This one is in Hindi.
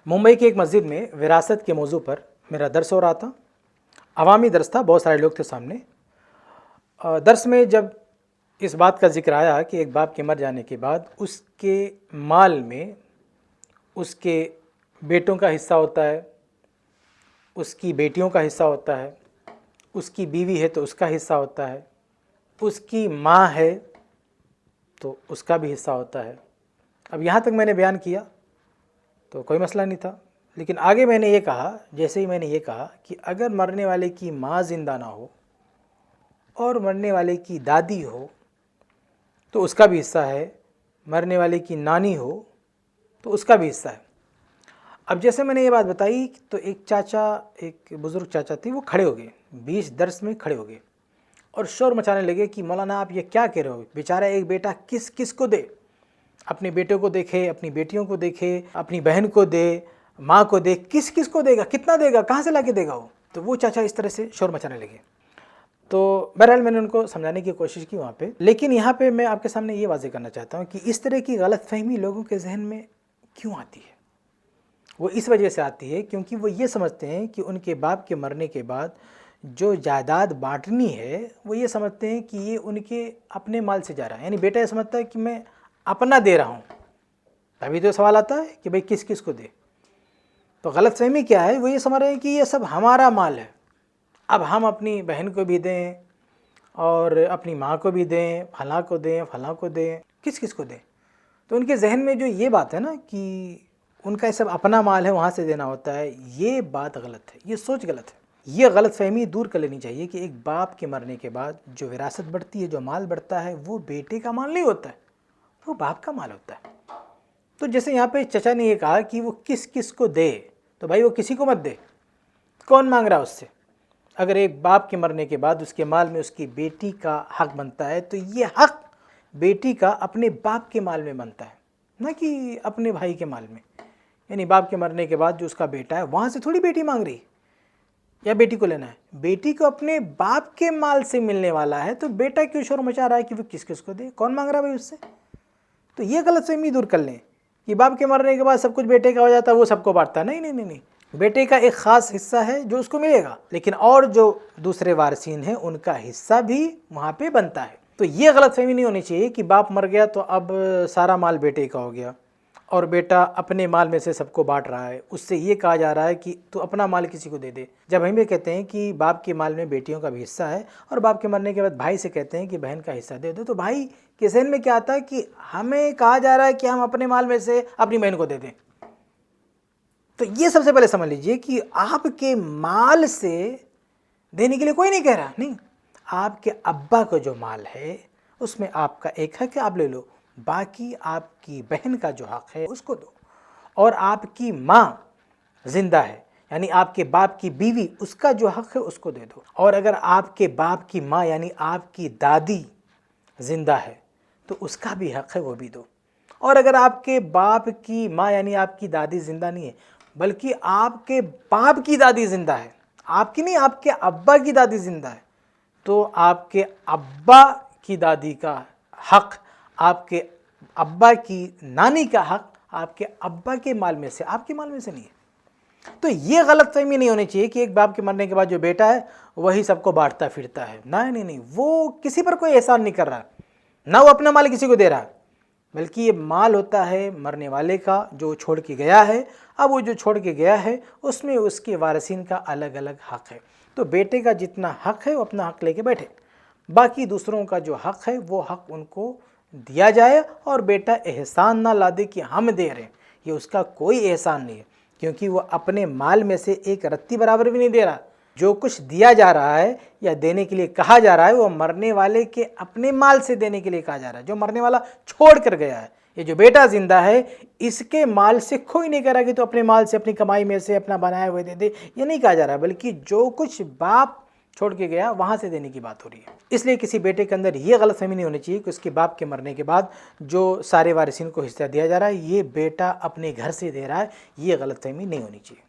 मुंबई की एक मस्जिद में विरासत के मौजू पर मेरा दर्स हो रहा था। अवामी दर्स था, बहुत सारे लोग थे सामने। दर्स में जब इस बात का जिक्र आया कि एक बाप के मर जाने के बाद उसके माल में उसके बेटों का हिस्सा होता है, उसकी बेटियों का हिस्सा होता है, उसकी बीवी है तो उसका हिस्सा होता है, उसकी माँ है तो उसका भी हिस्सा होता है। अब यहाँ तक मैंने बयान किया तो कोई मसला नहीं था, लेकिन आगे मैंने ये कहा, जैसे ही मैंने ये कहा कि अगर मरने वाले की माँ ज़िंदा ना हो और मरने वाले की दादी हो तो उसका भी हिस्सा है, मरने वाले की नानी हो तो उसका भी हिस्सा है। अब जैसे मैंने ये बात बताई तो एक चाचा, एक बुज़ुर्ग चाचा थे, वो खड़े हो गए, 20 दर्स में खड़े हो गए और शोर मचाने लगे कि मौलाना आप ये क्या कह रहे हो, बेचारा एक बेटा किस किस को दे, अपने बेटों को देखे, अपनी बेटियों को देखे, अपनी बहन को दे, माँ को दे, किस किस को देगा, कितना देगा, कहाँ से ला के देगा वो। तो वो चाचा इस तरह से शोर मचाने लगे। तो बहरहाल मैंने उनको समझाने की कोशिश की वहाँ पे, लेकिन यहाँ पे मैं आपके सामने ये वाज़ेह करना चाहता हूँ कि इस तरह की गलतफहमी लोगों के जहन में क्यों आती है। वो इस वजह से आती है क्योंकि वो ये समझते हैं कि उनके बाप के मरने के बाद जो जायदाद बांटनी है वो ये समझते हैं कि ये उनके अपने माल से जा रहा है। यानी बेटा ये समझता है कि मैं अपना दे रहा हूँ। अभी तो सवाल आता है कि भाई किस किस को दे। तो गलतफहमी क्या है, वो ये समझ रहे हैं कि ये सब हमारा माल है, अब हम अपनी बहन को भी दें और अपनी माँ को भी दें, फलां को दें, फलां को दें, किस किस को दें। तो उनके जहन में जो ये बात है ना कि उनका ये सब अपना माल है, वहाँ से देना होता है, ये बात गलत है, ये सोच गलत है। ये गलतफहमी दूर कर लेनी चाहिए कि एक बाप के मरने के बाद जो विरासत बढ़ती है, जो माल बढ़ता है, वो बेटे का माल नहीं होता है, वो बाप का माल होता है। तो जैसे यहाँ पे चचा ने ये कहा कि वो किस किस को दे, तो भाई वो किसी को मत दे। कौन मांग रहा है उससे? अगर एक बाप के मरने के बाद उसके माल में उसकी बेटी का हक बनता है तो ये हक बेटी का अपने बाप के माल में बनता है, ना कि अपने भाई के माल में। यानी बाप के मरने के बाद जो उसका बेटा है वहाँ से थोड़ी बेटी मांग रही या बेटी को लेना है, बेटी को अपने बाप के माल से मिलने वाला है। तो बेटा क्यों शोर मचा रहा है कि वो किस किस को दे, कौन मांग रहा है भाई उससे। तो ये गलतफहमी दूर कर लें कि बाप के मरने के बाद सब कुछ बेटे का हो जाता है, वो सबको बांटता है। नहीं नहीं नहीं नहीं, बेटे का एक ख़ास हिस्सा है जो उसको मिलेगा, लेकिन और जो दूसरे वारिसीन हैं उनका हिस्सा भी वहाँ पे बनता है। तो ये गलतफहमी नहीं होनी चाहिए कि बाप मर गया तो अब सारा माल बेटे का हो गया और बेटा अपने माल में से सबको बांट रहा है। उससे ये कहा जा रहा है कि तू अपना माल किसी को दे दे। जब हम ये कहते हैं कि बाप के माल में बेटियों का भी हिस्सा है और बाप के मरने के बाद भाई से कहते हैं कि बहन का हिस्सा दे दो, तो भाई के ज़हन में क्या आता है कि हमें कहा जा रहा है कि हम अपने माल में से अपनी बहन को दे दें। तो ये सबसे पहले समझ लीजिए कि आपके माल से देने के लिए कोई नहीं कह रहा, नहीं, आपके अब्बा को जो माल है उसमें आपका एक हक है, आप ले लो, बाकी आपकी बहन का जो हक है उसको दो। और आपकी माँ जिंदा है यानी आपके बाप की बीवी, उसका जो हक है उसको दे दो। और अगर आपके बाप की माँ यानी आपकी दादी जिंदा है तो उसका भी हक है, वो भी दो। और अगर आपके बाप की माँ यानी आपकी दादी जिंदा नहीं है बल्कि आपके बाप की दादी जिंदा है, आपकी नहीं, आपके अब्बा की दादी जिंदा है, तो आपके अब्बा की दादी का हक, आपके अब्बा की नानी का हक आपके अब्बा के माल में से, आपके माल में से नहीं है। तो ये गलतफहमी नहीं होनी चाहिए कि एक बाप के मरने के बाद जो बेटा है वही सबको बांटता फिरता है। नहीं नहीं नहीं, वो किसी पर कोई एहसान नहीं कर रहा, ना वो अपना माल किसी को दे रहा है, बल्कि ये माल होता है मरने वाले का जो छोड़ के गया है। अब वो जो छोड़ के गया है उसमें उसके वारिसीन का अलग अलग हक है। तो बेटे का जितना हक है वो अपना हक लेके बैठे, बाकी दूसरों का जो हक है वो हक उनको दिया जाए। और बेटा एहसान ना ला दे कि हम दे रहे हैं, ये उसका कोई एहसान नहीं है, क्योंकि वो अपने माल में से एक रत्ती बराबर भी नहीं दे रहा। जो कुछ दिया जा रहा है या देने के लिए कहा जा रहा है वो मरने वाले के अपने माल से देने के लिए कहा जा रहा है, जो मरने वाला छोड़ कर गया है। ये जो बेटा जिंदा है इसके माल से कोई नहीं कह रहा कि तो अपने माल से, अपनी कमाई में से अपना बनाया हुए दे दे, ये नहीं कहा जा रहा, बल्कि जो कुछ बाप छोड़ के गया वहाँ से देने की बात हो रही है। इसलिए किसी बेटे के अंदर ये गलतफहमी नहीं होनी चाहिए कि उसके बाप के मरने के बाद जो सारे वारिसीन को हिस्सा दिया जा रहा है ये बेटा अपने घर से दे रहा है, ये गलतफहमी नहीं होनी चाहिए।